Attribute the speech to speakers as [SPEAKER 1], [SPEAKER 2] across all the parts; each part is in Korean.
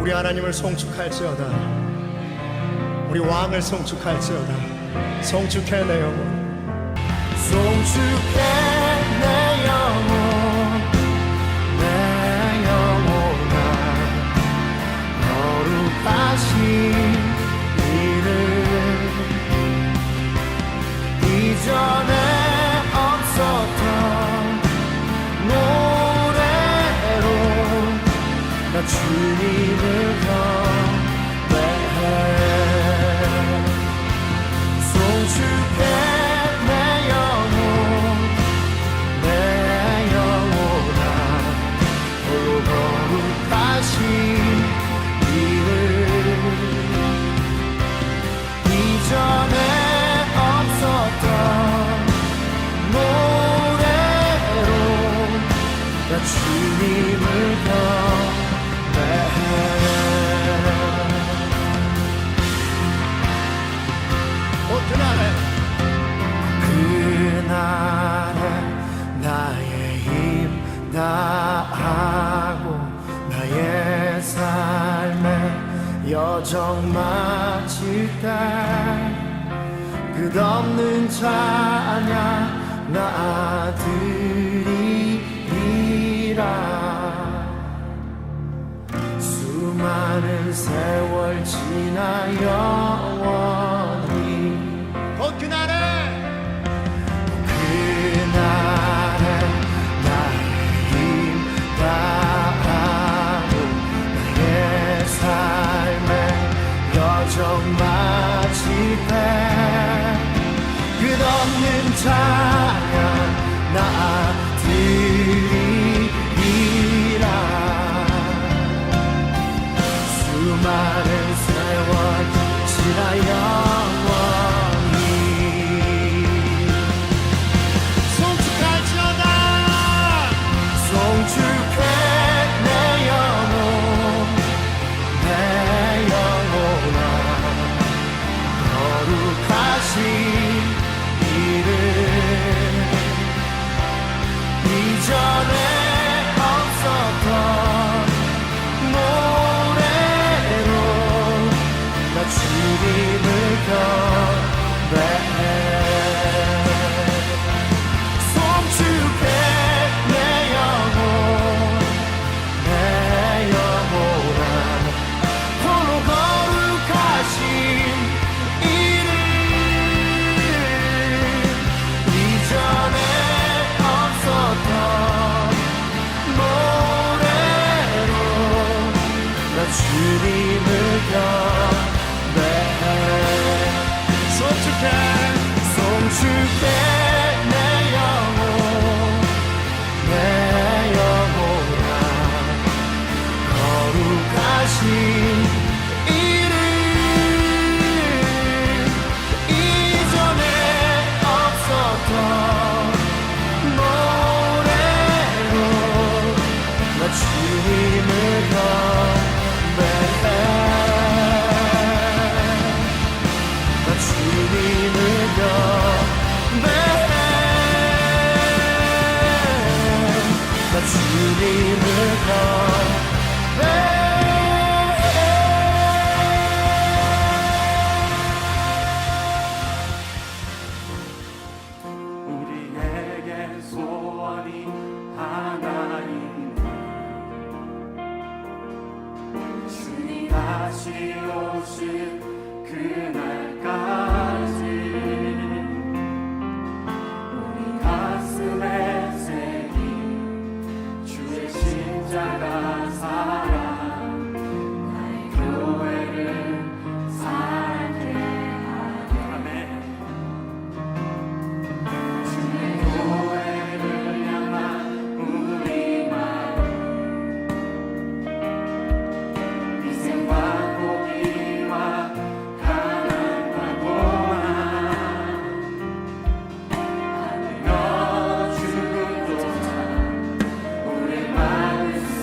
[SPEAKER 1] 우리 하나님을 송축할지어다. 우리 왕을 송축할지어다. 송축해 내 영혼,
[SPEAKER 2] 송축해 내 영혼, 내 영혼아. 거룩하신 이름, 이전에 없었던 노래로 나 주님을 경배해. 송축해 내 영혼, 내 영혼아. 홀로 거룩하신 이름, 이전에 없었던 노래로 나 주님을 경배해. 그날에 나의 힘 다하고 나의 삶에 여정 마칠 때 끝없는 찬양 나 드리리라. 수많은 세월 지나 영원히 그날에 나의 힘 다하고 나의 삶에 여정 마칠 때 끝없는 찬양 나 드리리라. 수많은 세월 지나 영원히 송축해 내 영혼, 내 영혼아. 거룩하신 이름, 이전에 없었던 노래로 나 주님을 경배해. 송축해 내 영혼, 내 영혼아. 홀로 거룩하신 이름, 이전에 없었던 노래로 나 주님을 경배해. 송축해 내 영혼, 내 영혼아. 거룩하신 이름, 이전에 없었던 노래로 나 주님을 경배해. 나 주님을 경배해. 나 주님을 경배해.
[SPEAKER 3] 우리에게 소원이 하나 있네. 주님 다시 오실 그날까지 우리 가슴에 새긴 주의 십자가 사랑, 나의 교회를 살게 하네. 아멘. 주의 교회를 향한 우리 마음, 희생과 포기와 가난과 고난, 하늘여 죽음조차 우리 막을 수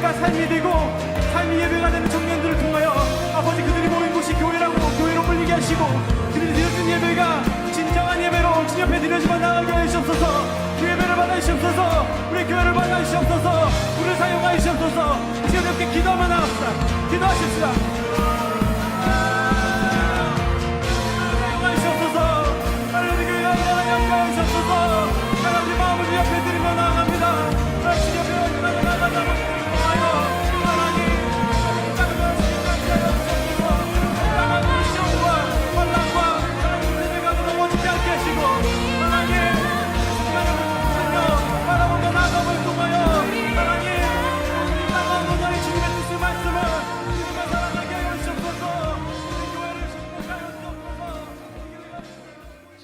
[SPEAKER 4] 예배가 삶이 되고 삶이 예배가 되는 청년들을 통하여 아버지 그들이 모인 곳이 교회라고 교회로 불리게 하시고 그들이 드려진 예배가 진정한 예배로 주님 앞에 드려지만 나가게 하시옵소서. 그 예배를 받아주시옵소서. 우리 교회를 받아주시옵소서. 우리를 사용하시옵소서. 지금 이렇게 기도하며 나갑시다. 기도하십시다. 사용하시옵소서. 하나님 교회 하나님 하시옵소서. 하나님 마음을 주 앞에 드리며 나아갑니다. 하나님 앞에 나아가며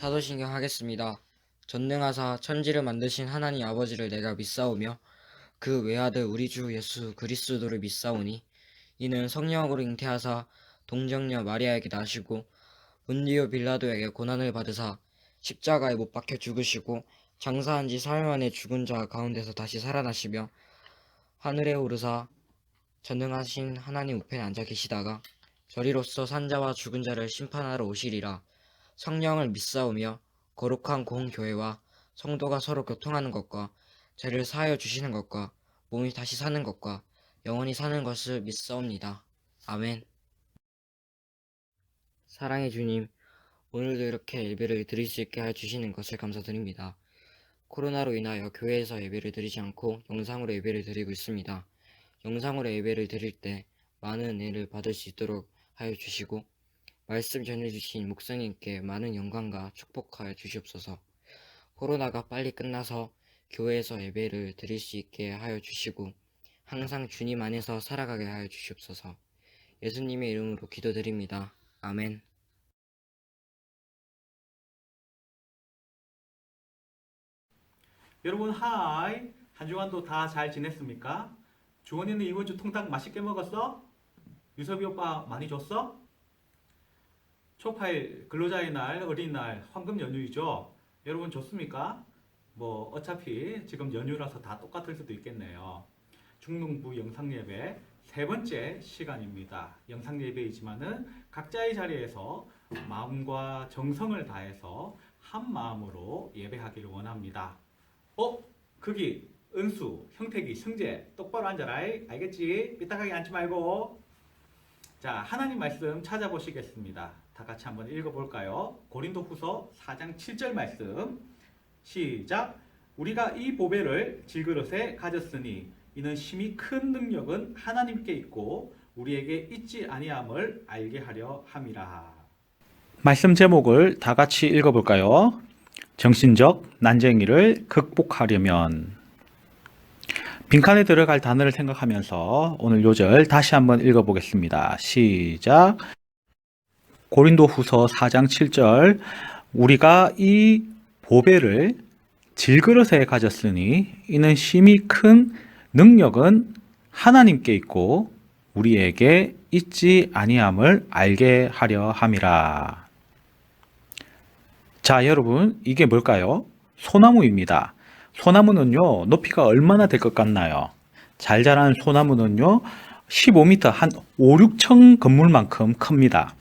[SPEAKER 5] 사도신경 하겠습니다. 전능하사 천지를 만드신 하나님 아버지를 내가 믿사오며 그 외아들 우리 주 예수 그리스도를 믿사오니 이는 성령으로 잉태하사 동정녀 마리아에게 나시고 본디오 빌라도에게 고난을 받으사 십자가에 못 박혀 죽으시고 장사한 지 사흘 만에 죽은 자 가운데서 다시 살아나시며 하늘에 오르사 전능하신 하나님 우편에 앉아 계시다가 저리로서 산자와 죽은 자를 심판하러 오시리라. 성령을 믿사오며 거룩한 공교회와 성도가 서로 교통하는 것과 죄를 사하여 주시는 것과 몸이 다시 사는 것과 영원히 사는 것을 믿사옵니다. 아멘. 사랑의 주님, 오늘도 이렇게 예배를 드릴 수 있게 해주시는 것을 감사드립니다. 코로나로 인하여 교회에서 예배를 드리지 않고 영상으로 예배를 드리고 있습니다. 영상으로 예배를 드릴 때 많은 은혜를 받을 수 있도록 하여 주시고 말씀 전해주신 목사님께 많은 영광과 축복하여 주시옵소서. 코로나가 빨리 끝나서 교회에서 예배를 드릴 수 있게 하여 주시고 항상 주님 안에서 살아가게 하여 주시옵소서. 예수님의 이름으로 기도드립니다. 아멘.
[SPEAKER 6] 여러분 하이, 한 주간도 다 잘 지냈습니까? 주원이는 이번 주 통닭 맛있게 먹었어? 유섭이 오빠 많이 줬어? 초파일 근로자의 날, 어린이날, 황금 연휴이죠? 여러분 좋습니까? 뭐 어차피 지금 연휴라서 다 똑같을 수도 있겠네요. 중농부 영상예배 세 번째 시간입니다. 영상예배이지만은 각자의 자리에서 마음과 정성을 다해서 한 마음으로 예배하기를 원합니다. 거기 은수, 형택이, 성재 똑바로 앉아라. 알겠지? 삐딱하게 앉지 말고. 자, 하나님 말씀 찾아보시겠습니다. 다 같이 한번 읽어볼까요? 고린도후서 4장 7절 말씀 시작. 우리가 이 보배를 질그릇에 가졌으니 이는 심히 큰 능력은 하나님께 있고 우리에게 있지 아니함을 알게 하려 함이라.
[SPEAKER 7] 말씀 제목을 다 같이 읽어볼까요? 정신적 난쟁이를 극복하려면. 빈칸에 들어갈 단어를 생각하면서 오늘 요절 다시 한번 읽어보겠습니다. 시작. 고린도후서 4장 7절. 우리가 이 보배를 질그릇에 가졌으니 이는 심히 큰 능력은 하나님께 있고 우리에게 있지 아니함을 알게 하려 함이라. 자, 여러분, 이게 뭘까요? 소나무입니다. 소나무는요, 높이가 얼마나 될 것 같나요? 잘 자란 소나무는요, 15m, 한 5, 6층 건물만큼 큽니다.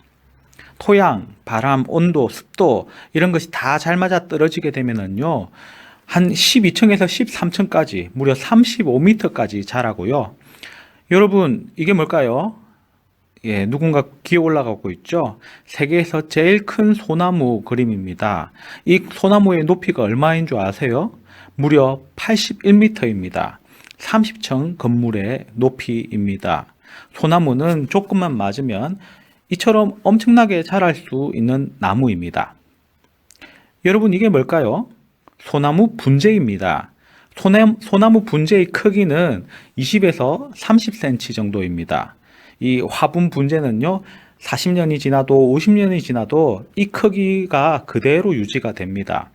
[SPEAKER 7] 토양, 바람, 온도, 습도 이런 것이 다 잘 맞아 떨어지게 되면은요, 한 12층에서 13층까지 무려 35m까지 자라고요. 여러분, 이게 뭘까요? 예, 누군가 기어 올라가고 있죠? 세계에서 제일 큰 소나무 그림입니다. 이 소나무의 높이가 얼마인 줄 아세요? 무려 81m입니다. 30층 건물의 높이입니다. 소나무는 조금만 맞으면 이처럼 엄청나게 자랄 수 있는 나무입니다. 여러분, 이게 뭘까요? 소나무 분재입니다. 소나무 분재의 크기는 20에서 30cm 정도입니다. 이 화분 분재는요, 40년이 지나도 50년이 지나도 이 크기가 그대로 유지가 됩니다.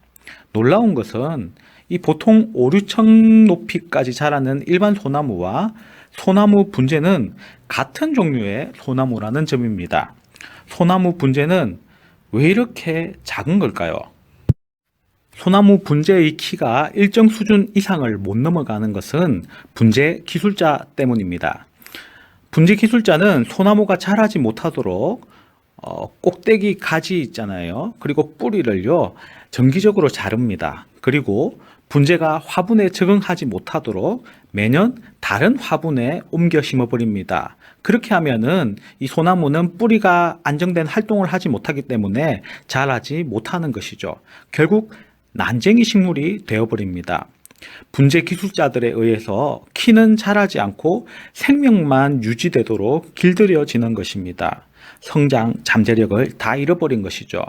[SPEAKER 7] 놀라운 것은 이 보통 5, 6층 높이까지 자라는 일반 소나무와 소나무 분재는 같은 종류의 소나무라는 점입니다. 소나무 분재는 왜 이렇게 작은 걸까요? 소나무 분재의 키가 일정 수준 이상을 못 넘어가는 것은 분재 기술자 때문입니다. 분재 기술자는 소나무가 자라지 못하도록 꼭대기 가지 있잖아요. 그리고 뿌리를요, 정기적으로 자릅니다. 그리고 분재가 화분에 적응하지 못하도록 매년 다른 화분에 옮겨 심어버립니다. 그렇게 하면은 이 소나무는 뿌리가 안정된 활동을 하지 못하기 때문에 자라지 못하는 것이죠. 결국 난쟁이 식물이 되어버립니다. 분재 기술자들에 의해서 키는 자라지 않고 생명만 유지되도록 길들여지는 것입니다. 성장, 잠재력을 다 잃어버린 것이죠.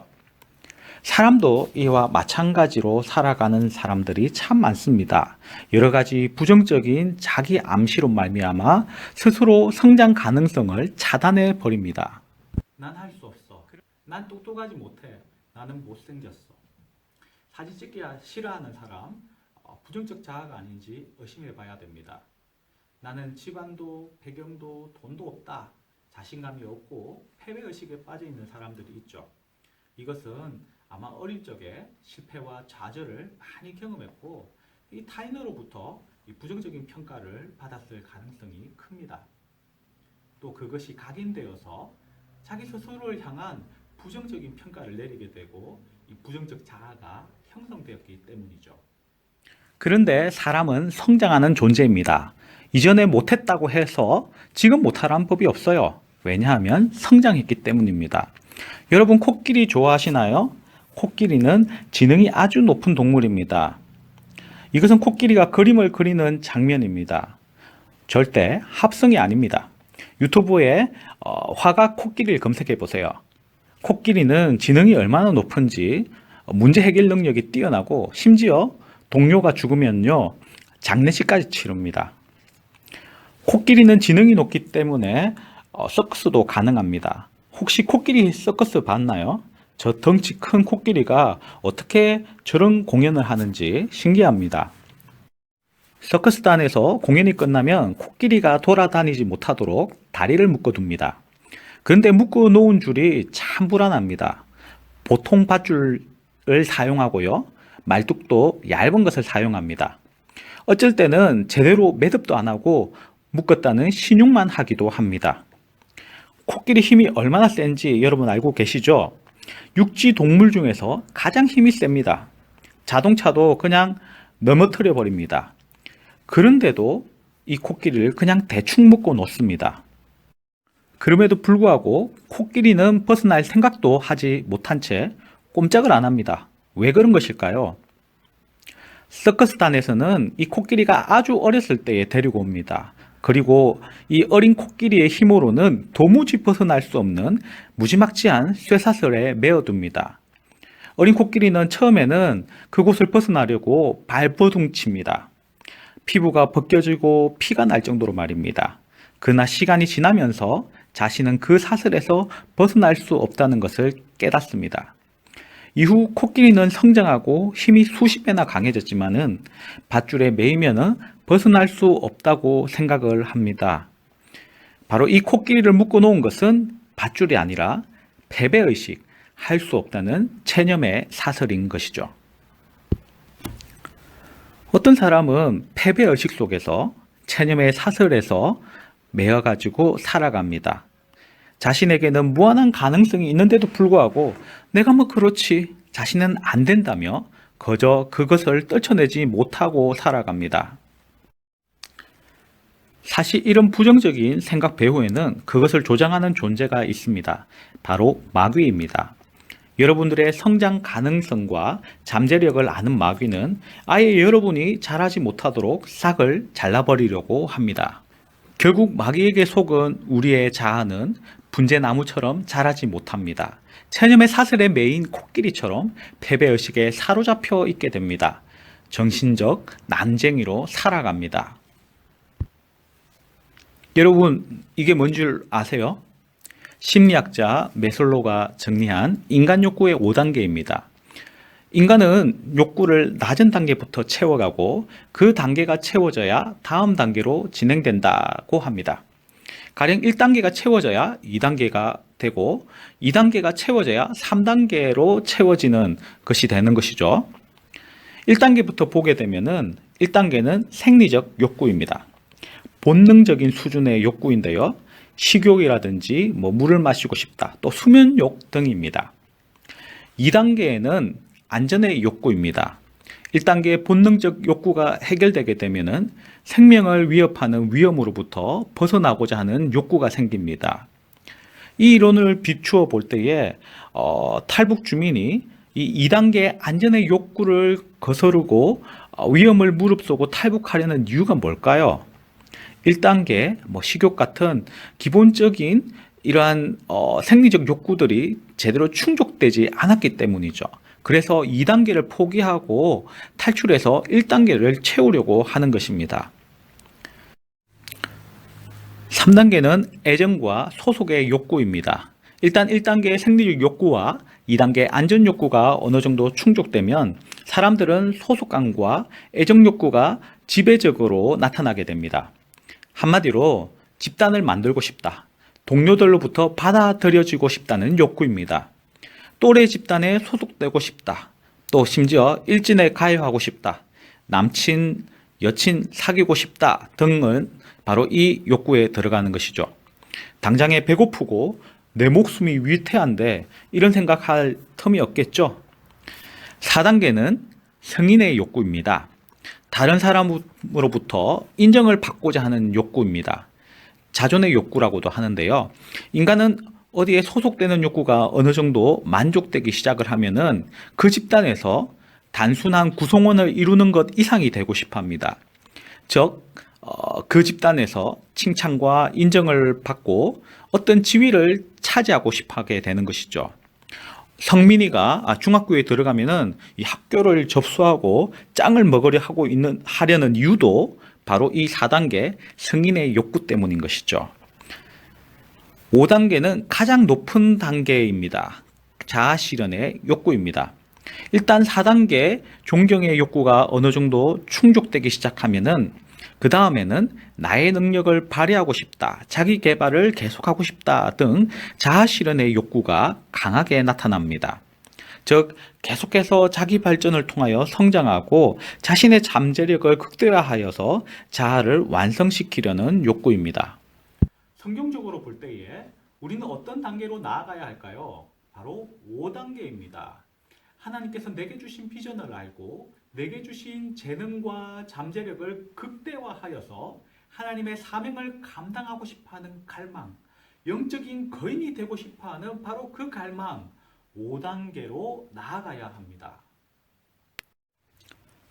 [SPEAKER 7] 사람도 이와 마찬가지로 살아가는 사람들이 참 많습니다. 여러 가지 부정적인 자기 암시로 말미암아 스스로 성장 가능성을 차단해 버립니다.
[SPEAKER 6] 난 할 수 없어. 난 똑똑하지 못해. 나는 못생겼어. 사진 찍기 싫어하는 사람, 부정적 자아가 아닌지 의심해 봐야 됩니다. 나는 집안도 배경도 돈도 없다. 자신감이 없고 패배의식에 빠져 있는 사람들이 있죠. 이것은 아마 어릴 적에 실패와 좌절을 많이 경험했고 이 타인으로부터 이 부정적인 평가를 받았을 가능성이 큽니다. 또 그것이 각인되어서 자기 스스로를 향한 부정적인 평가를 내리게 되고 이 부정적 자아가 형성되었기 때문이죠.
[SPEAKER 7] 그런데 사람은 성장하는 존재입니다. 이전에 못했다고 해서 지금 못하라는 법이 없어요. 왜냐하면 성장했기 때문입니다. 여러분 코끼리 좋아하시나요? 코끼리는 지능이 아주 높은 동물입니다. 이것은 코끼리가 그림을 그리는 장면입니다. 절대 합성이 아닙니다. 유튜브에 화각 코끼리를 검색해 보세요. 코끼리는 지능이 얼마나 높은지 문제 해결 능력이 뛰어나고 심지어 동료가 죽으면요 장례식까지 치릅니다. 코끼리는 지능이 높기 때문에 서커스도 가능합니다. 혹시 코끼리 서커스 봤나요? 저 덩치 큰 코끼리가 어떻게 저런 공연을 하는지 신기합니다. 서커스단에서 공연이 끝나면 코끼리가 돌아다니지 못하도록 다리를 묶어둡니다. 그런데 묶어놓은 줄이 참 불안합니다. 보통 밧줄을 사용하고요. 말뚝도 얇은 것을 사용합니다. 어쩔 때는 제대로 매듭도 안 하고 묶었다는 신용만 하기도 합니다. 코끼리 힘이 얼마나 센지 여러분 알고 계시죠? 육지 동물 중에서 가장 힘이 셉니다. 자동차도 그냥 넘어뜨려 버립니다. 그런데도 이 코끼리를 그냥 대충 묶어 놓습니다. 그럼에도 불구하고 코끼리는 벗어날 생각도 하지 못한 채 꼼짝을 안 합니다. 왜 그런 것일까요? 서커스단에서는 이 코끼리가 아주 어렸을 때에 데리고 옵니다. 그리고 이 어린 코끼리의 힘으로는 도무지 벗어날 수 없는 무지막지한 쇠사슬에 메어둡니다. 어린 코끼리는 처음에는 그곳을 벗어나려고 발버둥칩니다. 피부가 벗겨지고 피가 날 정도로 말입니다. 그러나 시간이 지나면서 자신은 그 사슬에서 벗어날 수 없다는 것을 깨닫습니다. 이후 코끼리는 성장하고 힘이 수십 배나 강해졌지만은 밧줄에 매이면은 벗어날 수 없다고 생각을 합니다. 바로 이 코끼리를 묶어 놓은 것은 밧줄이 아니라 패배의식, 할 수 없다는 체념의 사슬인 것이죠. 어떤 사람은 패배의식 속에서 체념의 사슬에서 매어가지고 살아갑니다. 자신에게는 무한한 가능성이 있는데도 불구하고 내가 뭐 그렇지, 자신은 안 된다며 그저 그것을 떨쳐내지 못하고 살아갑니다. 사실 이런 부정적인 생각 배후에는 그것을 조장하는 존재가 있습니다. 바로 마귀입니다. 여러분들의 성장 가능성과 잠재력을 아는 마귀는 아예 여러분이 자라지 못하도록 싹을 잘라버리려고 합니다. 결국 마귀에게 속은 우리의 자아는 분재나무처럼 자라지 못합니다. 체념의 사슬에 매인 코끼리처럼 패배의식에 사로잡혀 있게 됩니다. 정신적 난쟁이로 살아갑니다. 여러분, 이게 뭔 줄 아세요? 심리학자 메슬로가 정리한 인간 욕구의 5단계입니다. 인간은 욕구를 낮은 단계부터 채워가고 그 단계가 채워져야 다음 단계로 진행된다고 합니다. 가령 1단계가 채워져야 2단계가 되고 2단계가 채워져야 3단계로 채워지는 것이 되는 것이죠. 1단계부터 보게 되면은 1단계는 생리적 욕구입니다. 본능적인 수준의 욕구인데요. 식욕이라든지 물을 마시고 싶다, 또 수면욕 등입니다. 2단계에는 안전의 욕구입니다. 1단계 본능적 욕구가 해결되게 되면은 생명을 위협하는 위험으로부터 벗어나고자 하는 욕구가 생깁니다. 이 이론을 비추어 볼 때에 탈북 주민이 이 2단계 안전의 욕구를 거스르고 위험을 무릅쓰고 탈북하려는 이유가 뭘까요? 1단계 식욕 같은 기본적인 이러한 생리적 욕구들이 제대로 충족되지 않았기 때문이죠. 그래서 2단계를 포기하고 탈출해서 1단계를 채우려고 하는 것입니다. 3단계는 애정과 소속의 욕구입니다. 일단 1단계의 생리적 욕구와 2단계 안전 욕구가 어느 정도 충족되면 사람들은 소속감과 애정 욕구가 지배적으로 나타나게 됩니다. 한마디로 집단을 만들고 싶다, 동료들로부터 받아들여지고 싶다는 욕구입니다. 또래 집단에 소속되고 싶다, 또 심지어 일진에 가입하고 싶다, 남친, 여친 사귀고 싶다 등은 바로 이 욕구에 들어가는 것이죠. 당장에 배고프고 내 목숨이 위태한데 이런 생각할 틈이 없겠죠. 4단계는 성인의 욕구입니다. 다른 사람으로부터 인정을 받고자 하는 욕구입니다. 자존의 욕구라고도 하는데요. 인간은 어디에 소속되는 욕구가 어느 정도 만족되기 시작을 하면은 그 집단에서 단순한 구성원을 이루는 것 이상이 되고 싶어 합니다. 즉, 그 집단에서 칭찬과 인정을 받고 어떤 지위를 차지하고 싶어 하게 되는 것이죠. 성민이가 중학교에 들어가면은 이 학교를 접수하고 짱을 하려는 이유도 바로 이 4단계 성인의 욕구 때문인 것이죠. 5단계는 가장 높은 단계입니다. 자아실현의 욕구입니다. 일단 4단계 존경의 욕구가 어느 정도 충족되기 시작하면은 그 다음에는 나의 능력을 발휘하고 싶다, 자기 개발을 계속하고 싶다 등 자아실현의 욕구가 강하게 나타납니다. 즉, 계속해서 자기 발전을 통하여 성장하고 자신의 잠재력을 극대화하여서 자아를 완성시키려는 욕구입니다.
[SPEAKER 6] 성경적으로 볼 때에 우리는 어떤 단계로 나아가야 할까요? 바로 5단계입니다. 하나님께서 내게 주신 비전을 알고 내게 주신 재능과 잠재력을 극대화하여서 하나님의 사명을 감당하고 싶어하는 갈망, 영적인 거인이 되고 싶어하는 바로 그 갈망, 5단계로 나아가야 합니다.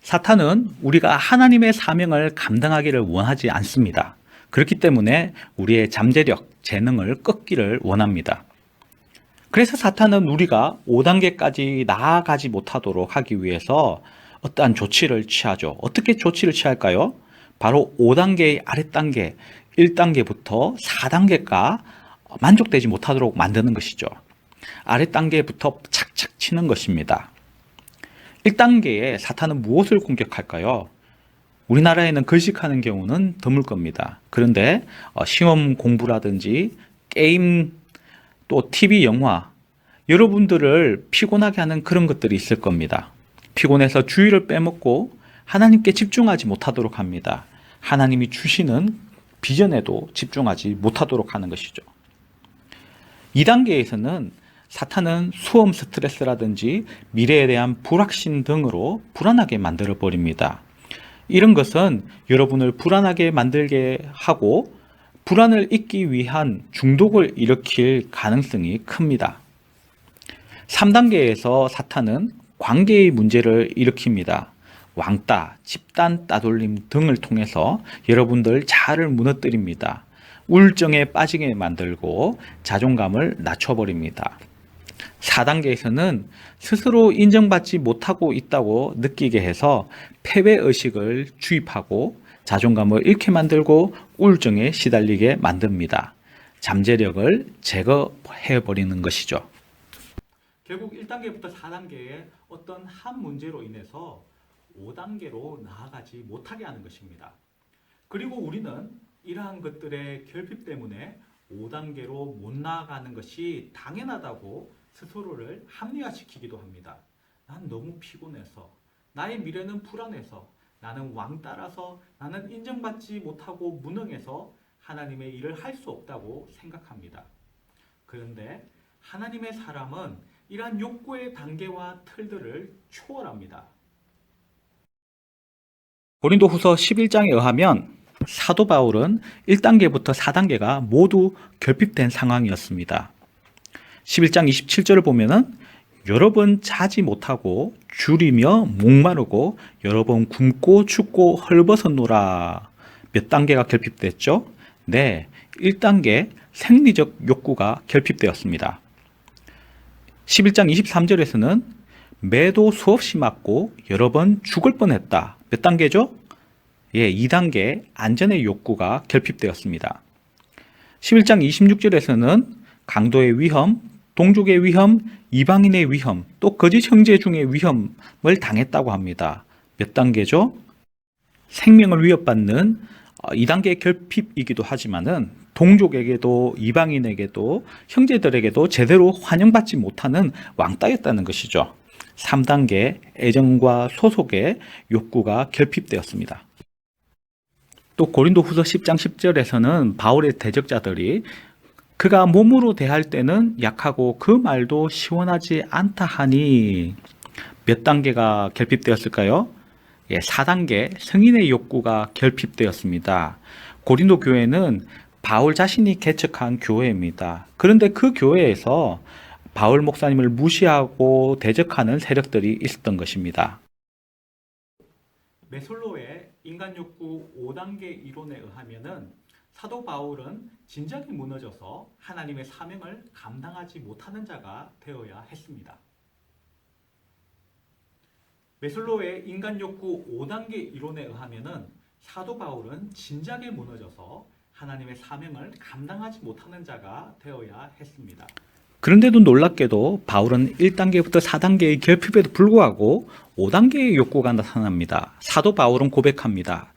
[SPEAKER 7] 사탄은 우리가 하나님의 사명을 감당하기를 원하지 않습니다. 그렇기 때문에 우리의 잠재력, 재능을 꺾기를 원합니다. 그래서 사탄은 우리가 5단계까지 나아가지 못하도록 하기 위해서 어떠한 조치를 취하죠. 어떻게 조치를 취할까요? 바로 5단계의 아랫단계, 1단계부터 4단계가 만족되지 못하도록 만드는 것이죠. 아랫단계부터 착착 치는 것입니다. 1단계에 사탄은 무엇을 공격할까요? 우리나라에는 글씨하는 경우는 드물 겁니다. 그런데 시험 공부라든지 게임, 또 TV, 영화, 여러분들을 피곤하게 하는 그런 것들이 있을 겁니다. 피곤해서 주의를 빼먹고 하나님께 집중하지 못하도록 합니다. 하나님이 주시는 비전에도 집중하지 못하도록 하는 것이죠. 2단계에서는 사탄은 수험 스트레스라든지 미래에 대한 불확신 등으로 불안하게 만들어 버립니다. 이런 것은 여러분을 불안하게 만들게 하고 불안을 잊기 위한 중독을 일으킬 가능성이 큽니다. 3단계에서 사탄은 관계의 문제를 일으킵니다. 왕따, 집단 따돌림 등을 통해서 여러분들 자아를 무너뜨립니다. 우울증에 빠지게 만들고 자존감을 낮춰버립니다. 4단계에서는 스스로 인정받지 못하고 있다고 느끼게 해서 패배의식을 주입하고 자존감을 잃게 만들고 우울증에 시달리게 만듭니다. 잠재력을 제거해버리는 것이죠.
[SPEAKER 6] 결국 1단계부터 4단계의 어떤 한 문제로 인해서 5단계로 나아가지 못하게 하는 것입니다. 그리고 우리는 이러한 것들의 결핍 때문에 5단계로 못 나아가는 것이 당연하다고 스스로를 합리화시키기도 합니다. 난 너무 피곤해서, 나의 미래는 불안해서, 나는 왕 따라서, 나는 인정받지 못하고 무능해서 하나님의 일을 할 수 없다고 생각합니다. 그런데 하나님의 사람은 이러한 욕구의 단계와 틀들을 초월합니다.
[SPEAKER 7] 고린도후서 11장에 의하면 사도 바울은 1단계부터 4단계가 모두 결핍된 상황이었습니다. 11장 27절을 보면은 여러 번 자지 못하고 줄이며 목마르고 여러 번 굶고 춥고 헐벗었노라. 몇 단계가 결핍됐죠? 네, 1단계 생리적 욕구가 결핍되었습니다. 11장 23절에서는 매도 수없이 맞고 여러 번 죽을 뻔했다. 몇 단계죠? 예, 2단계 안전의 욕구가 결핍되었습니다. 11장 26절에서는 강도의 위험, 동족의 위험, 이방인의 위험, 또 거짓 형제 중의 위험을 당했다고 합니다. 몇 단계죠? 생명을 위협받는 2단계 결핍이기도 하지만은 동족에게도 이방인에게도 형제들에게도 제대로 환영받지 못하는 왕따였다는 것이죠. 3단계 애정과 소속의 욕구가 결핍되었습니다. 또 고린도후서 10장 10절에서는 바울의 대적자들이 그가 몸으로 대할 때는 약하고 그 말도 시원하지 않다 하니 몇 단계가 결핍되었을까요? 예, 4단계 성인의 욕구가 결핍되었습니다. 고린도 교회는 바울 자신이 개척한 교회입니다. 그런데 그 교회에서 바울 목사님을 무시하고 대적하는 세력들이 있었던 것입니다.
[SPEAKER 6] 메솔로의 인간 욕구 5단계 이론에 의하면은 사도 바울은 진작에 무너져서 하나님의 사명을 감당하지 못하는 자가 되어야 했습니다. 메슬로의 인간 욕구 5단계 이론에 의하면은 사도 바울은 진작에 무너져서 하나님의 사명을 감당하지 못하는 자가 되어야 했습니다.
[SPEAKER 7] 그런데도 놀랍게도 바울은 1단계부터 4단계의 결핍에도 불구하고 5단계의 욕구가 나타납니다. 사도 바울은 고백합니다.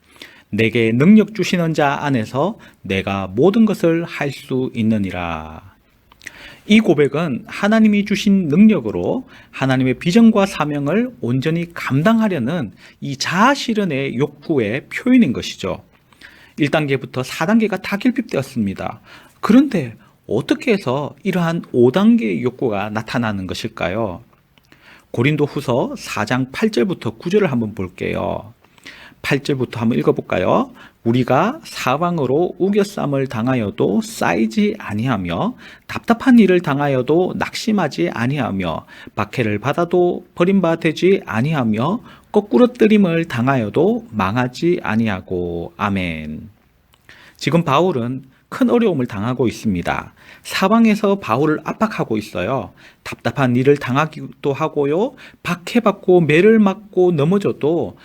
[SPEAKER 7] 내게 능력 주시는 자 안에서 내가 모든 것을 할 수 있느니라. 이 고백은 하나님이 주신 능력으로 하나님의 비전과 사명을 온전히 감당하려는 이 자아 실현의 욕구의 표현인 것이죠. 1단계부터 4단계가 다 결핍되었습니다. 그런데 어떻게 해서 이러한 5단계의 욕구가 나타나는 것일까요? 고린도후서 4장 8절부터 9절을 한번 볼게요. 8절부터 한번 읽어볼까요? 우리가 사방으로 우겨쌈을 당하여도 쌓이지 아니하며 답답한 일을 당하여도 낙심하지 아니하며 박해를 받아도 버림받지 아니하며 거꾸러뜨림을 당하여도 망하지 아니하고. 아멘. 지금 바울은 큰 어려움을 당하고 있습니다. 사방에서 바울을 압박하고 있어요. 답답한 일을 당하기도 하고요. 박해받고 매를 맞고 넘어져도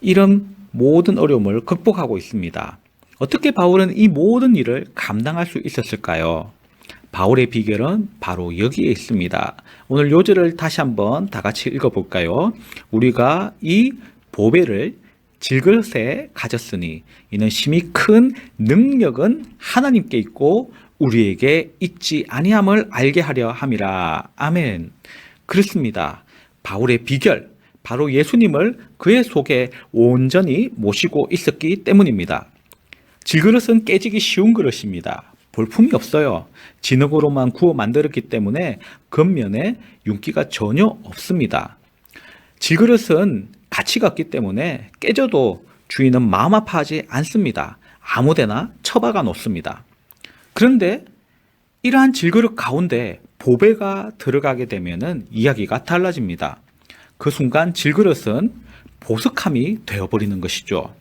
[SPEAKER 7] 이런 모든 어려움을 극복하고 있습니다. 어떻게 바울은 이 모든 일을 감당할 수 있었을까요? 바울의 비결은 바로 여기에 있습니다. 오늘 요절을 다시 한번 다 같이 읽어볼까요? 우리가 이 보배를 질그릇에 가졌으니 이는 심히 큰 능력은 하나님께 있고 우리에게 있지 아니함을 알게 하려 함이라. 아멘. 그렇습니다. 바울의 비결, 바로 예수님을 그의 속에 온전히 모시고 있었기 때문입니다. 질그릇은 깨지기 쉬운 그릇입니다. 볼품이 없어요. 진흙으로만 구워 만들었기 때문에 겉면에 윤기가 전혀 없습니다. 질그릇은 가치가 없기 때문에 깨져도 주인은 마음 아파하지 않습니다. 아무데나 처박아 놓습니다. 그런데 이러한 질그릇 가운데 보배가 들어가게 되면 이야기가 달라집니다. 그 순간 질그릇은 보석함이 되어버리는 것이죠.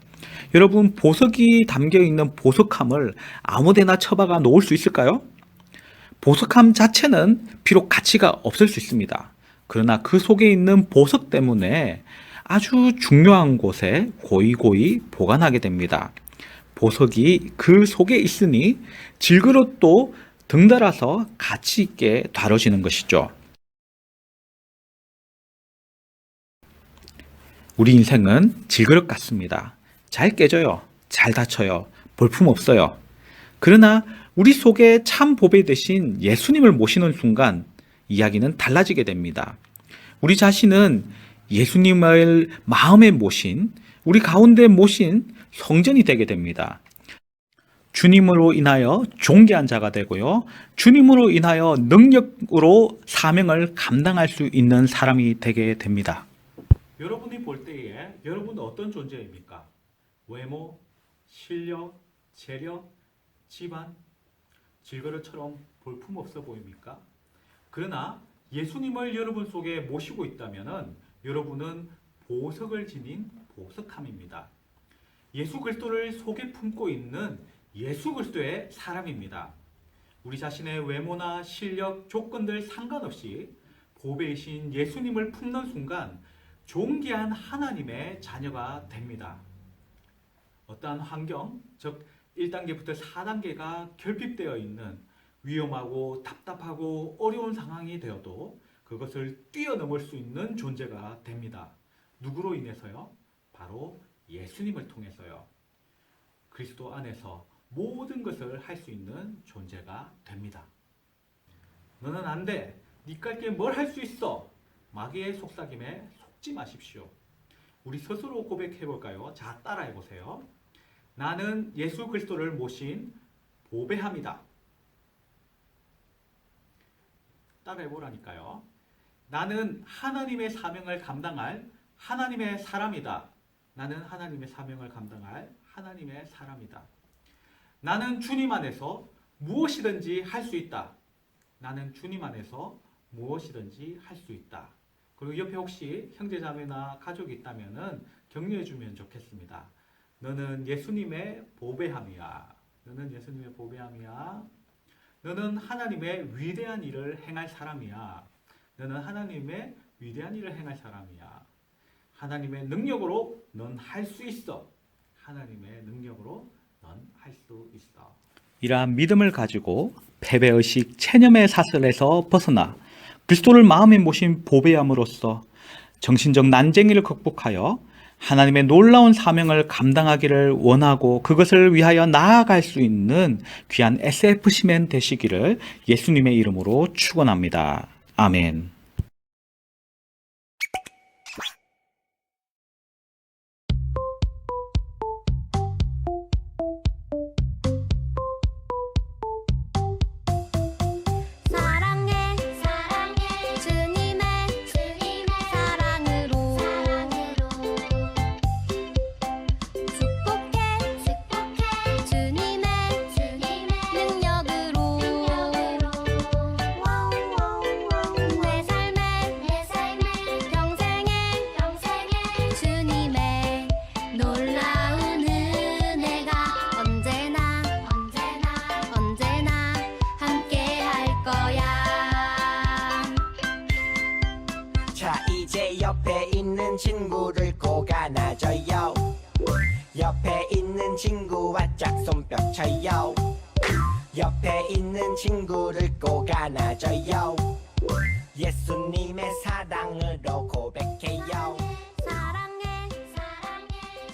[SPEAKER 7] 여러분, 보석이 담겨있는 보석함을 아무데나 처박아 놓을 수 있을까요? 보석함 자체는 비록 가치가 없을 수 있습니다. 그러나 그 속에 있는 보석 때문에 아주 중요한 곳에 고이고이 보관하게 됩니다. 보석이 그 속에 있으니 질그릇도 덩달아서 가치 있게 다뤄지는 것이죠. 우리 인생은 질그릇 같습니다. 잘 깨져요. 잘 닫혀요. 볼품 없어요. 그러나 우리 속에 참 보배 대신 예수님을 모시는 순간 이야기는 달라지게 됩니다. 우리 자신은 예수님을 마음에 모신, 우리 가운데 모신 성전이 되게 됩니다. 주님으로 인하여 존귀한 자가 되고요. 주님으로 인하여 능력으로 사명을 감당할 수 있는 사람이 되게 됩니다.
[SPEAKER 6] 여러분이 볼 때에 여러분은 어떤 존재입니까? 외모, 실력, 재력, 집안, 질그릇처럼 볼품없어 보입니까? 그러나 예수님을 여러분 속에 모시고 있다면 여러분은 보석을 지닌 보석함입니다. 예수 그리스도를 속에 품고 있는 예수 그리스도의 사람입니다. 우리 자신의 외모나 실력, 조건들 상관없이 보배이신 예수님을 품는 순간 존귀한 하나님의 자녀가 됩니다. 어떠한 환경, 즉 1단계부터 4단계가 결핍되어 있는 위험하고 답답하고 어려운 상황이 되어도 그것을 뛰어넘을 수 있는 존재가 됩니다. 누구로 인해서요? 바로 예수님을 통해서요. 그리스도 안에서 모든 것을 할 수 있는 존재가 됩니다. 너는 안 돼. 니깔게 뭘 할 수 있어. 마귀의 속삭임에 속지 마십시오. 우리 스스로 고백해 볼까요? 자, 따라해 보세요. 나는 예수 그리스도를 모신 보배함이다. 따라해 보라니까요. 나는 하나님의 사명을 감당할 하나님의 사람이다. 나는 하나님의 사명을 감당할 하나님의 사람이다. 나는 주님 안에서 무엇이든지 할 수 있다. 나는 주님 안에서 무엇이든지 할 수 있다. 그리고 옆에 혹시 형제자매나 가족이 있다면 격려해 주면 좋겠습니다. 너는 예수님의 보배함이야. 너는 예수님의 보배함이야. 너는 하나님의 위대한 일을 행할 사람이야. 너는 하나님의 위대한 일을 행할 사람이야. 하나님의 능력으로 넌 할 수 있어. 하나님의 능력으로 넌 할 수 있어.
[SPEAKER 7] 이러한 믿음을 가지고 패배의식, 체념의 사슬에서 벗어나 그리스도를 마음에 모신 보배함으로써 정신적 난쟁이를 극복하여 하나님의 놀라운 사명을 감당하기를 원하고 그것을 위하여 나아갈 수 있는 귀한 SFC맨 되시기를 예수님의 이름으로 축원합니다. 아멘.
[SPEAKER 8] 사랑해 주님의 사랑으로 축복해 주님의 능력으로 내 삶의 평생에 주님의 놀라운 은혜가 언제나 함께 할 거야.
[SPEAKER 2] 자 이제 옆에 있는 친구를 꼭 안아줘요. 옆에 있는 친구와 짝손뼉 쳐요. 옆에 있는 친구를 꼭 안아줘요. 예수님의 사랑으로 고백해요.
[SPEAKER 8] 사랑해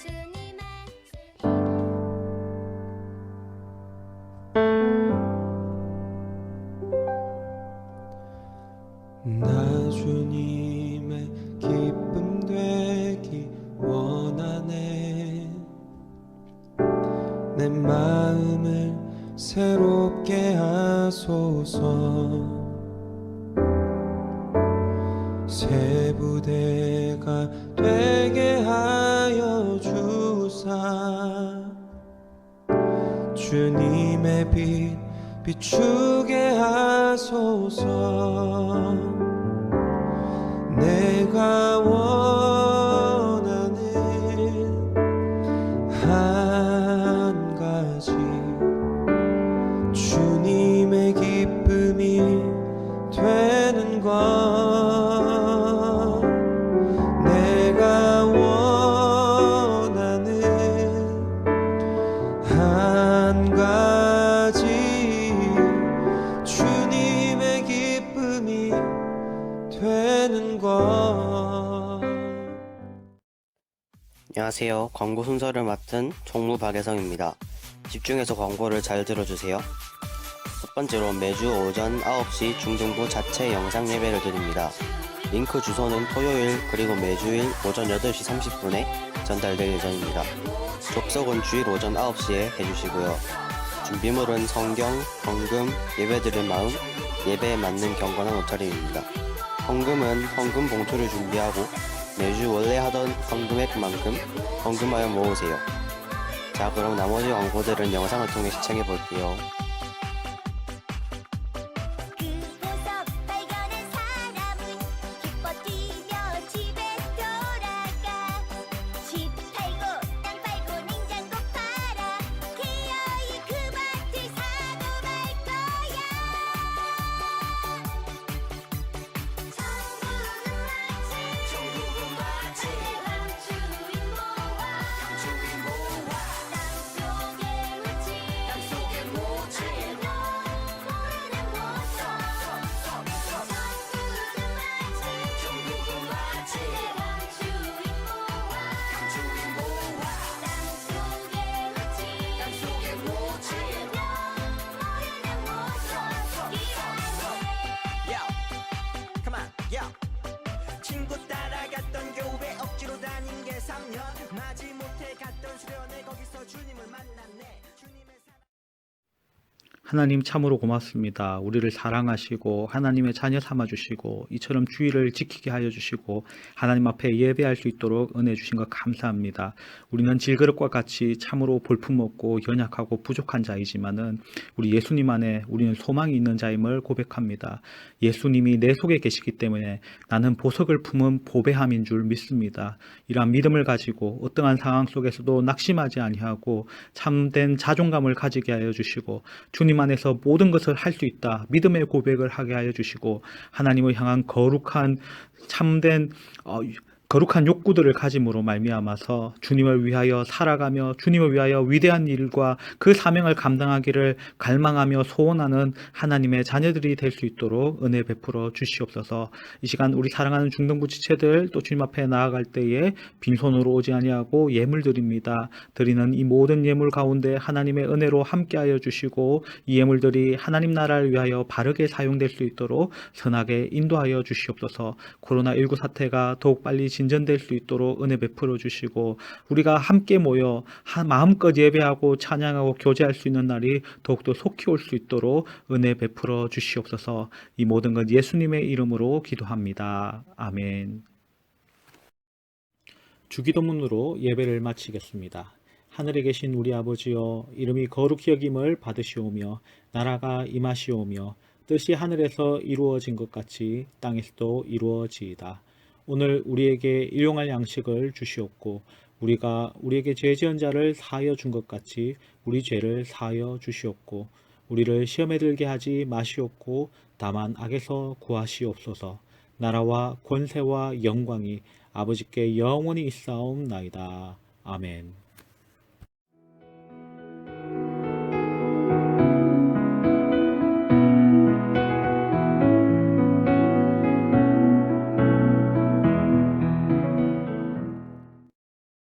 [SPEAKER 8] 주님의
[SPEAKER 9] 나 주님의 기쁨 되기 원하네. 내 마음을 새롭게 하소서. 새 부대가 되게 하여 주사. 주님의 빛 비추게 하소서. 내가 원하는 한 가지 주님의 기쁨이 되는 것. 내가 원하는 한 가지 주님의 기쁨이 되는 것.
[SPEAKER 10] 안녕하세요. 광고 순서를 맡은 총무 박혜성입니다. 집중해서 광고를 잘 들어주세요. 첫 번째로 매주 오전 9시 중등부 자체 영상 예배를 드립니다. 링크 주소는 토요일 그리고 매주일 오전 8시 30분에 전달될 예정입니다. 접속은 주일 오전 9시에 해주시고요. 준비물은 성경, 헌금, 예배드릴 마음, 예배에 맞는 경건한 옷차림입니다. 헌금은 헌금 봉투를 준비하고 매주 원래 하던 헌금액만큼 헌금하여 모으세요. 자, 그럼 나머지 광고들은 영상을 통해 시청해 볼게요.
[SPEAKER 8] 그 보석 발견한 사람은 기뻐 뛰며 집에 돌아가. 집 팔고 땅 팔고 냉장고 팔아 기어이 그 밭을 사고 말 거야. 천국은 마치 주인 모아 땅속에 묻힌 모르는 보석. 천국은 마치 주인 모아 땅속에 묻힌 모르는 보석이라네.
[SPEAKER 2] Come on, yo. 친구 따라갔던 교회 억지로 다닌 게 3년 마지못해 갔던 수련회 거기서 주님을 만났네. 주님의 사랑.
[SPEAKER 7] 하나님 참으로 고맙습니다. 우리를 사랑하시고 하나님의 자녀 삼아주시고 이처럼 주의를 지키게 하여 주시고 하나님 앞에 예배할 수 있도록 은혜 주신 것 감사합니다. 우리는 질그릇과 같이 참으로 볼품없고 연약하고 부족한 자이지만은 우리 예수님 안에 우리는 소망이 있는 자임을 고백합니다. 예수님이 내 속에 계시기 때문에 나는 보석을 품은 보배함인 줄 믿습니다. 이러한 믿음을 가지고 어떠한 상황 속에서도 낙심하지 아니하고 참된 자존감을 가지게 하여 주시고 주님 안에서 모든 것을 할 수 있다. 믿음의 고백을 하게 하여 주시고 하나님을 향한 거룩한 참된 거룩한 욕구들을 가짐으로 말미암아서 주님을 위하여 살아가며 주님을 위하여 위대한 일과 그 사명을 감당하기를 갈망하며 소원하는 하나님의 자녀들이 될 수 있도록 은혜 베풀어 주시옵소서. 이 시간 우리 사랑하는 중등부 지체들 또 주님 앞에 나아갈 때에 빈손으로 오지 아니하고 예물 드립니다. 드리는 이 모든 예물 가운데 하나님의 은혜로 함께하여 주시고 이 예물들이 하나님 나라를 위하여 바르게 사용될 수 있도록 선하게 인도하여 주시옵소서. 코로나19 사태가 더욱 빨리 진전될 수 있도록 은혜 베풀어 주시고 우리가 함께 모여 마음껏 예배하고 찬양하고 교제할 수 있는 날이 더욱더 속히 올 수 있도록 은혜 베풀어 주시옵소서. 이 모든 것 예수님의 이름으로 기도합니다. 아멘. 주기도문으로 예배를 마치겠습니다. 하늘에 계신 우리 아버지여, 이름이 거룩히 여김을 받으시오며 나라가 임하시오며 뜻이 하늘에서 이루어진 것 같이 땅에서도 이루어지이다. 오늘 우리에게 일용할 양식을 주시옵고 우리가 우리에게 죄 지은 자를 사하여 준 것 같이 우리 죄를 사하여 주시옵고 우리를 시험에 들게 하지 마시옵고 다만 악에서 구하시옵소서. 나라와 권세와 영광이 아버지께 영원히 있사옵나이다. 아멘.